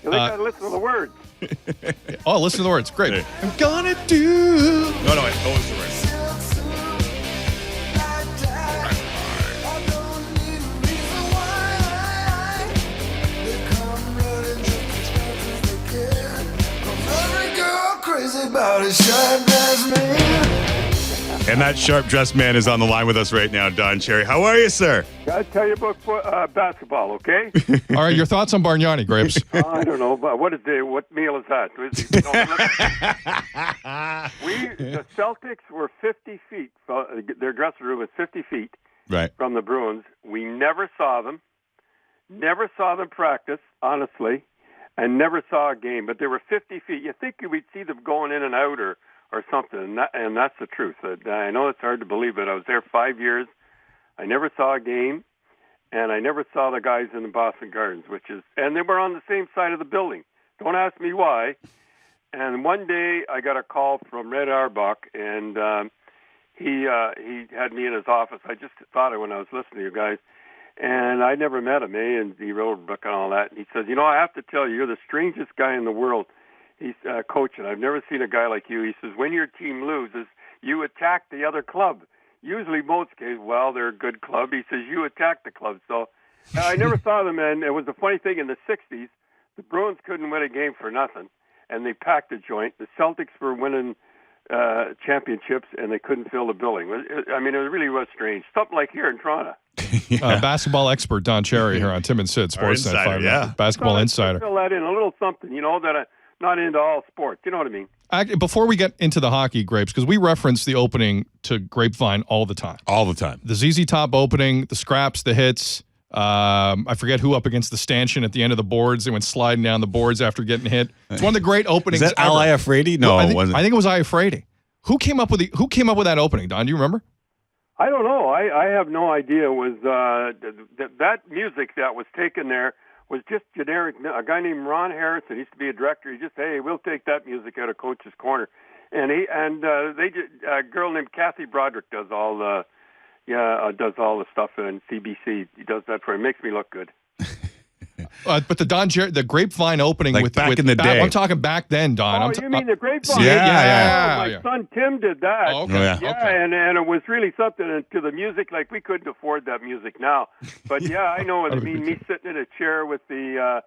You got to listen to the words. Oh, listen to the words. Great. Yeah. I'm gonna do. No, I know it's the words. And that sharp-dressed man is on the line with us right now, Don Cherry. How are you, sir? Got to tell you about basketball, okay? All right, your thoughts on Bargnani, Grapes? I don't know, but what meal is that? The Celtics were 50 feet. Their dressing room was 50 feet Right. from the Bruins. We never saw them practice, honestly, and never saw a game. But they were 50 feet. You think we'd see them going in and out or something, and that's the truth. I know it's hard to believe, but I was there 5 years. I never saw a game, and I never saw the guys in the Boston Gardens, and they were on the same side of the building. Don't ask me why. And one day I got a call from Red Auerbach, and he had me in his office. I just thought it when I was listening to you guys, and I never met him, and he wrote a book and all that. And he says, I have to tell you, you're the strangest guy in the world. He's coaching. I've never seen a guy like you. He says, when your team loses, you attack the other club. Usually most cases, they're a good club. He says, you attack the club. So I never saw them, and it was a funny thing in the 60s. The Bruins couldn't win a game for nothing, and they packed the joint. The Celtics were winning championships, and they couldn't fill the building. It really was strange. Something like here in Toronto. Basketball expert Don Cherry here on Tim and Sid, Sportsnet 5. Yeah. Basketball insider. Fill that in, a little something, that I'm not into all sports. You know what I mean? Before we get into the hockey, Grapes, because we reference the opening to Grapevine all the time. All the time. The ZZ Top opening, the scraps, the hits. I forget who up against the stanchion at the end of the boards. They went sliding down the boards after getting hit. It's one of the great openings. Is that Al Iafredi? No, it wasn't. I think it was Iafredi. Who came up with that opening, Don? Do you remember? I don't know. I have no idea. It was that music that was taken there was just generic. A guy named Ron Harrison used to be a director. He just, hey, we'll take that music out of Coach's Corner, and a girl named Kathy Broderick does all the stuff in CBC. He does that for him. Makes me look good. But the Grapevine opening like back in the day. I'm talking back then, Don. You mean the Grapevine? Yeah. My son Tim did that. Oh, okay. And it was really something to the music. Like we couldn't afford that music now, but I know what I mean. Me sitting in a chair with the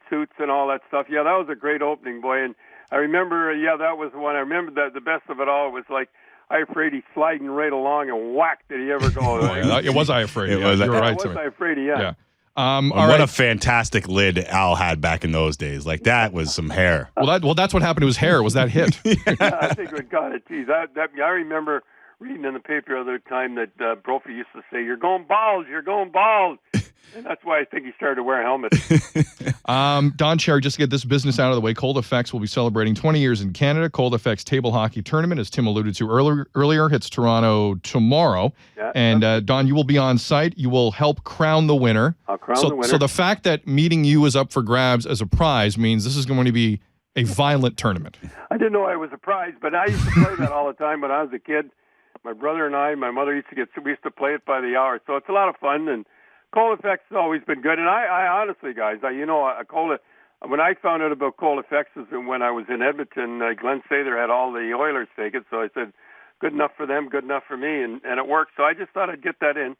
suits and all that stuff. Yeah, that was a great opening, boy. And I remember, that was the one. I remember that the best of it all was like Iafredi sliding right along, and whack did he ever go. It was Iafredi. You're right. It was Iafredi, yeah. What a fantastic lid Al had back in those days. Like, that was some hair. Well, that's what happened to his hair, was that hit. I think it got it. Geez, I remember reading in the paper the other time that Brophy used to say, you're going bald. And that's why I think he started to wear a helmet. Don Cherry, just to get this business out of the way, Cold Effects will be celebrating 20 years in Canada. Cold Effects Table Hockey Tournament, as Tim alluded to earlier, hits Toronto tomorrow. Yeah, and Don, you will be on site. You will help crown the winner. I'll crown the winner. So the fact that meeting you is up for grabs as a prize means this is going to be a violent tournament. I didn't know I was a prize, but I used to play that all the time when I was a kid. My brother and I, my mother we used to play it by the hour. So it's a lot of fun, and Cold Effects has always been good, and I honestly, guys, when I found out about Cold Effects is when I was in Edmonton, Glenn Sather had all the Oilers take it, so I said, good enough for them, good enough for me, and it worked. So I just thought I'd get that in.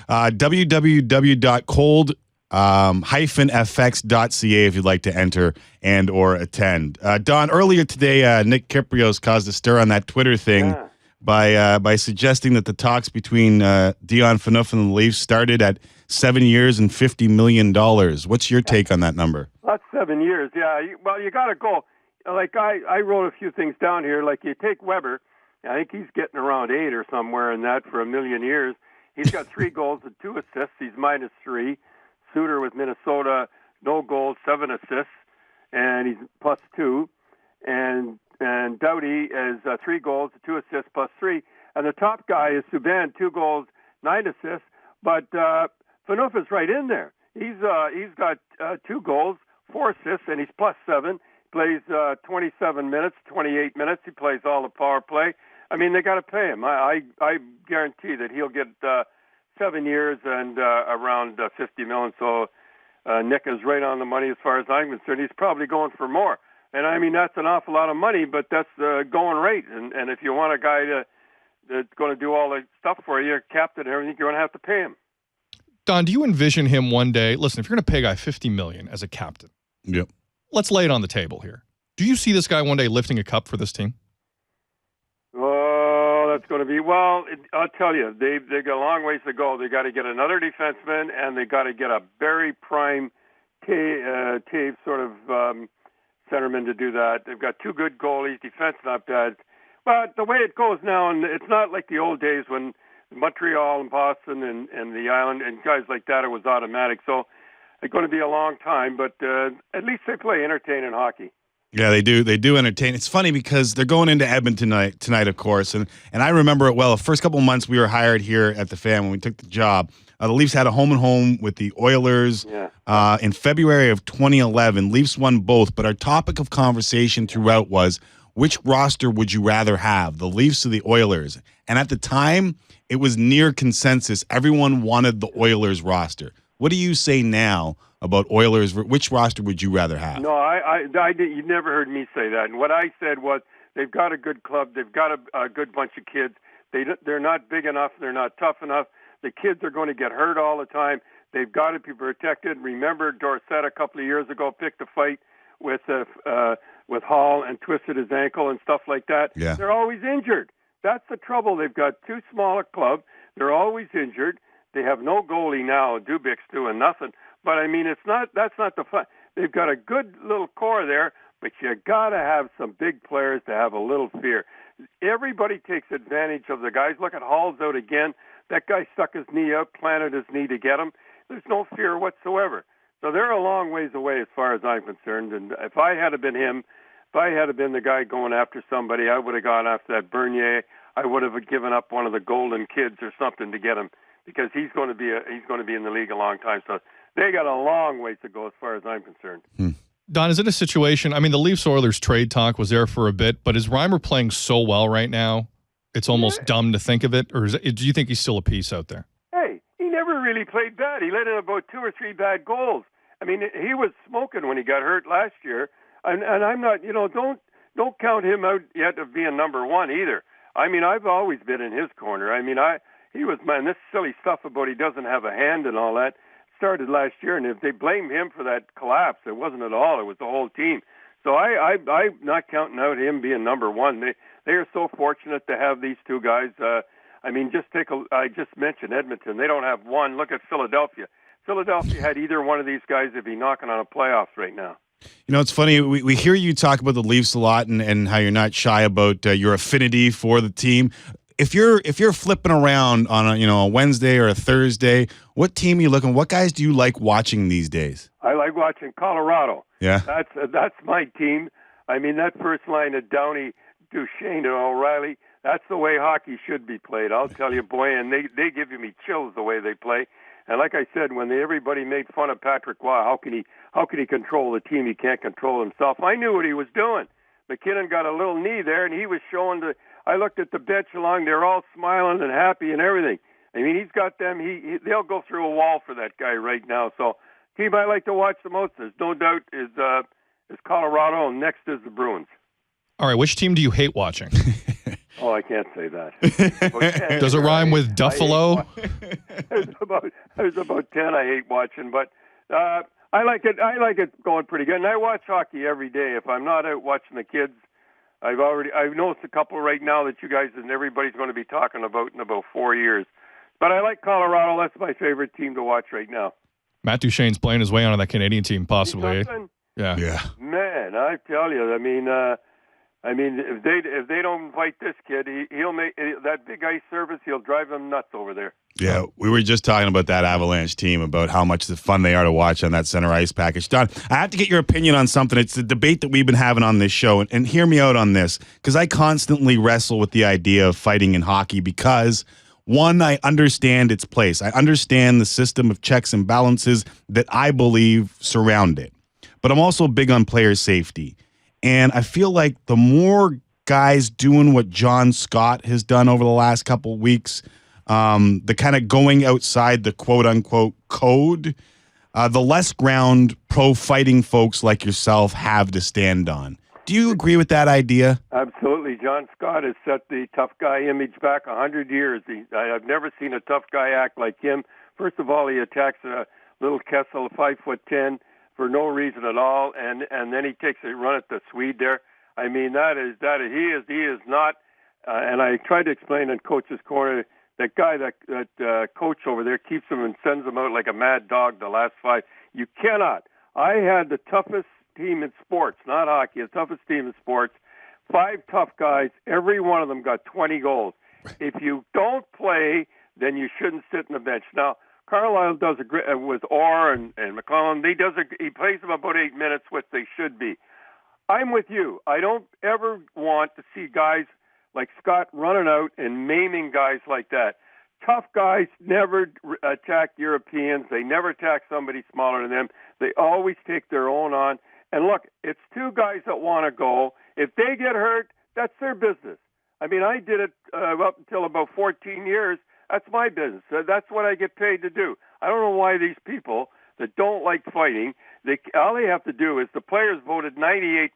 www.cold-fx.ca if you'd like to enter and or attend. Don, earlier today, Nick Kyprios caused a stir on that Twitter thing by suggesting that the talks between Dion Phaneuf and the Leafs started at 7 years and $50 million. What's your take on that number? That's 7 years, yeah. You got to go. Like, I wrote a few things down here. Like, you take Weber, I think he's getting around 8 or somewhere in that for a million years. He's got 3 goals and 2 assists. He's -3. Suter with Minnesota, no goals, 7 assists, and he's +2. And Doughty is 3 goals, 2 assists, +3. And the top guy is Subban, 2 goals, 9 assists. But Phaneuf is right in there. He's got 2 goals, 4 assists, and he's +7. Plays 27 minutes, 28 minutes. He plays all the power play. I mean, they got to pay him. I guarantee that he'll get 7 years and around $50 million. So Nick is right on the money as far as I'm concerned. He's probably going for more. And, I mean, that's an awful lot of money, but that's the going rate. And if you want a guy that's going to do all the stuff for you, captain and everything, you're going to have to pay him. Don, do you envision him one day? Listen, if you're going to pay a guy $50 million as a captain, yep. Let's lay it on the table here. Do you see this guy one day lifting a cup for this team? Oh, that's going to be, well, I'll tell you, they got a long ways to go. They got to get another defenseman, and they got to get a very prime Taves sort of centerman to do that. They've got two good goalies, defense not bad. But the way it goes now, and it's not like the old days when Montreal and Boston and the Island and guys like that, it was automatic. So it's going to be a long time, but at least they play entertaining hockey. Yeah, they do. They do entertain. It's funny because they're going into Edmonton tonight, of course, and I remember it well. The first couple of months we were hired here at the Fan when we took the job. The Leafs had a home-and-home with the Oilers in February of 2011. Leafs won both, but our topic of conversation throughout was, which roster would you rather have, the Leafs or the Oilers? And at the time, it was near consensus. Everyone wanted the Oilers roster. What do you say now about Oilers? Which roster would you rather have? No, I did. You never heard me say that. And what I said was they've got a good club. They've got a good bunch of kids. They're not big enough. They're not tough enough. The kids are going to get hurt all the time. They've got to be protected. Remember, Dorsett a couple of years ago picked a fight with Hall and twisted his ankle and stuff like that. Yeah. They're always injured. That's the trouble. They've got too small a club. They're always injured. They have no goalie now. Dubik's doing nothing. But, I mean, that's not the fun. They've got a good little core there, but you got to have some big players to have a little fear. Everybody takes advantage of the guys. Look at Hall's out again. That guy stuck his knee out, planted his knee to get him. There's no fear whatsoever. So they're a long ways away as far as I'm concerned. And if I had been him, if I had been the guy going after somebody, I would have gone after that Bernier. I would have given up one of the golden kids or something to get him, because he's going to be in the league a long time. So they got a long ways to go as far as I'm concerned. Don, is it a situation? I mean, the Leafs-Oilers trade talk was there for a bit, but is Reimer playing so well right now, it's almost dumb to think of it? Or do you think he's still a piece out there? Hey, he never really played bad. He let in about 2 or 3 bad goals. I mean, he was smoking when he got hurt last year. And I'm not, don't count him out yet of being number one either. I mean, I've always been in his corner. I mean, he was, man, this silly stuff about he doesn't have a hand and all that started last year. And if they blame him for that collapse, it wasn't at all. It was the whole team. So I'm not counting out him being number one. They are so fortunate to have these two guys. I mean, I just mentioned Edmonton. They don't have one. Look at Philadelphia. Philadelphia had either one of these guys would be knocking on a playoffs right now. It's funny. We hear you talk about the Leafs a lot and how you're not shy about your affinity for the team. If you're flipping around on a Wednesday or a Thursday, what team are you looking? What guys do you like watching these days? I like watching Colorado. Yeah, that's my team. I mean, that first line of Downey, Duchesne, and O'Reilly. That's the way hockey should be played. I'll tell you, boy, and they give me chills the way they play. And like I said, when everybody made fun of Patrick Waugh, how can he control the team? He can't control himself. I knew what he was doing. McKinnon got a little knee there, and he was showing I looked at the bench along. They're all smiling and happy and everything. I mean, he's got them. They'll go through a wall for that guy right now. So, team I like to watch the most, there's no doubt, is Colorado, and next is the Bruins. All right, which team do you hate watching? Oh, I can't say that. Does it rhyme with Duffalo? There's about 10 I hate watching, but I like it. I like it going pretty good. And I watch hockey every day. If I'm not out watching the kids, I've noticed a couple right now that you guys and everybody's going to be talking about in about 4 years. But I like Colorado. That's my favorite team to watch right now. Matt Duchene's playing his way onto that Canadian team, possibly. Yeah. Man, I tell you, I mean, if they don't invite this kid, he'll make that big ice service. He'll drive them nuts over there. Yeah, we were just talking about that Avalanche team, about how much fun they are to watch on that center ice package. Don, I have to get your opinion on something. It's the debate that we've been having on this show, and hear me out on this, because I constantly wrestle with the idea of fighting in hockey because, one, I understand its place. I understand the system of checks and balances that I believe surround it. But I'm also big on player safety. And I feel like the more guys doing what John Scott has done over the last couple of weeks, the kind of going outside the quote-unquote code, the less ground pro fighting folks like yourself have to stand on. Do you agree with that idea? Absolutely. John Scott has set the tough guy image back 100 years. I've never seen a tough guy act like him. First of all, he attacks a little Kessel, 5'10", for no reason at all, and then he takes a run at the Swede there. I mean, he is not. And I tried to explain in Coach's Corner, that guy, that coach over there keeps him and sends him out like a mad dog the last 5. You cannot. I had the toughest team in sports, not hockey, the toughest team in sports. 5 tough guys. Every one of them got 20 goals. If you don't play, then you shouldn't sit in the bench. Now, Carlisle does a great with Orr and McCollum. He plays them about 8 minutes, which they should be. I'm with you. I don't ever want to see guys like Scott running out and maiming guys like that. Tough guys never attack Europeans. They never attack somebody smaller than them. They always take their own on. And look, it's 2 guys that want to go. If they get hurt, that's their business. I mean, I did it up until about 14 years. That's my business. That's what I get paid to do. I don't know why these people that don't like fighting, all they have to do is the players voted 98%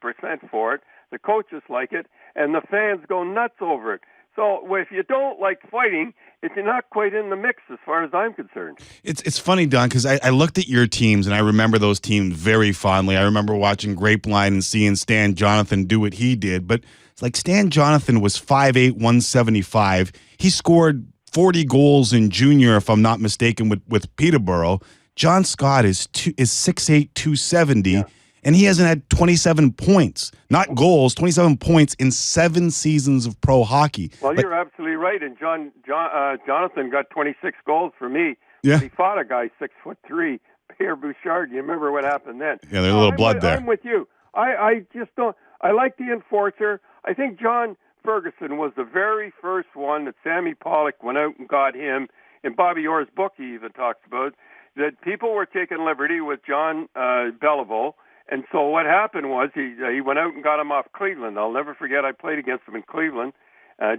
for it, the coaches like it, and the fans go nuts over it. So if you don't like fighting, you're not quite in the mix as far as I'm concerned. It's funny, Don, because I looked at your teams, and I remember those teams very fondly. I remember watching Grapeline and seeing Stan Jonathan do what he did. But it's like Stan Jonathan was 5'8", 175. He scored 40 goals in junior, if I'm not mistaken, with Peterborough. John Scott is 6'8", 270. Yeah. And he hasn't had 27 points, not goals, 27 points in 7 seasons of pro hockey. Well, you're absolutely right. And Jonathan got 26 goals for me. Yeah. He fought a guy 6'3", Pierre Bouchard. You remember what happened then? Yeah, there's a little blood there. I'm with you. I just don't. I like the enforcer. I think John Ferguson was the very first one that Sammy Pollock went out and got him. In Bobby Orr's book, he even talks about that people were taking liberty with John Belleville. And so what happened was he went out and got him off Cleveland. I'll never forget I played against him in Cleveland,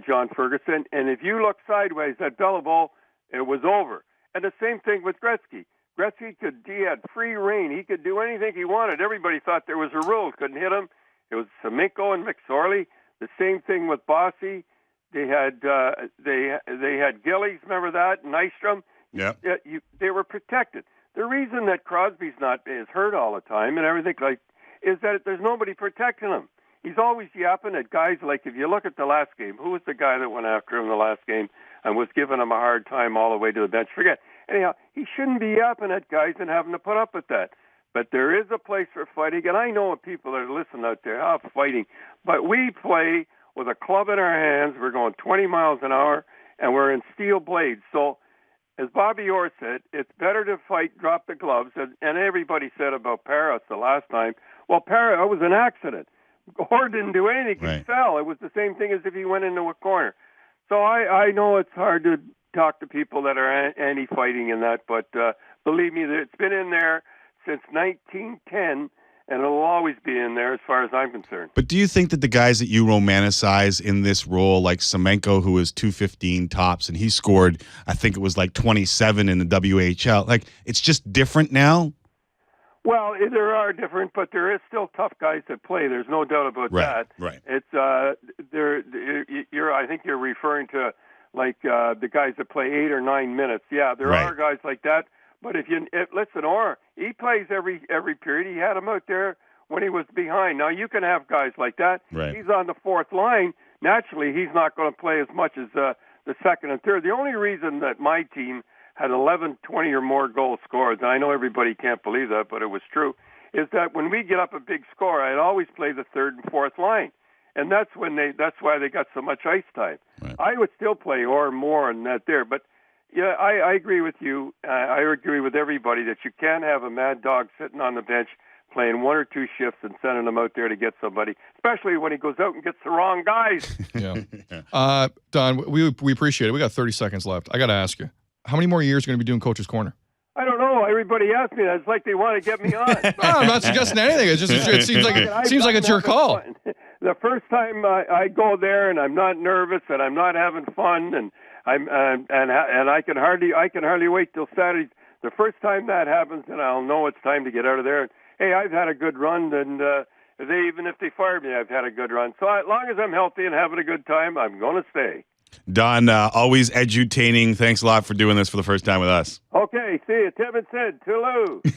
John Ferguson. And if you look sideways at Belleville, it was over. And the same thing with Gretzky. He had free reign. He could do anything he wanted. Everybody thought there was a rule. Couldn't hit him. It was Semenko and McSorley. The same thing with Bossy. They had Gillies, remember that? Nystrom. Yeah. They were protected. The reason that Crosby's is hurt all the time and everything is that there's nobody protecting him. He's always yapping at guys like, if you look at the last game, who was the guy that went after him the last game and was giving him a hard time all the way to the bench? Forget. Anyhow, he shouldn't be yapping at guys and having to put up with that. But there is a place for fighting, and I know people that are listening out there, fighting. But we play with a club in our hands. We're going 20 miles an hour, and we're in steel blades. So, as Bobby Orr said, it's better to fight, drop the gloves. And everybody said about Paris the last time. Well, Paris, it was an accident. Orr didn't do anything. He fell. It was the same thing as if he went into a corner. So I know it's hard to talk to people that are anti-fighting in that, but believe me, it's been in there since 1910, and it'll always be in there as far as I'm concerned. But do you think that the guys that you romanticize in this role, like Semenko, who was 215 tops, and he scored, I think it was like 27 in the WHL, like it's just different now? Well, there are different, but there is still tough guys that play. There's no doubt about that. Right. It's I think you're referring to like the guys that play 8 or 9 minutes. Yeah, there are guys like that. But listen, Orr, he plays every period. He had him out there when he was behind. Now, you can have guys like that. Right. He's on the fourth line. Naturally, he's not going to play as much as the second and third. The only reason that my team had 11, 20 or more goal scorers, and I know everybody can't believe that, but it was true, is that when we get up a big score, I'd always play the third and fourth line. And that's why they got so much ice time. Right. I would still play Orr more and that there, but yeah, I agree with you. I agree with everybody that you can't have a mad dog sitting on the bench playing 1 or 2 shifts and sending him out there to get somebody, especially when he goes out and gets the wrong guys. Yeah. Don, we appreciate it. We got 30 seconds left. I got to ask you, how many more years are you going to be doing Coach's Corner? I don't know. Everybody asks me that. It's like they want to get me on. No, I'm not suggesting anything. It seems like it's your call. The first time I go there and I'm not nervous and I'm not having fun and I can hardly wait till Saturday. the first time that happens, then I'll know it's time to get out of there. Hey, I've had a good run, and even if they fire me, I've had a good run. So as long as I'm healthy and having a good time, I'm going to stay. Don, always edutaining. Thanks a lot for doing this for the first time with us. Okay, see you. Tim and Sid. Toodaloo.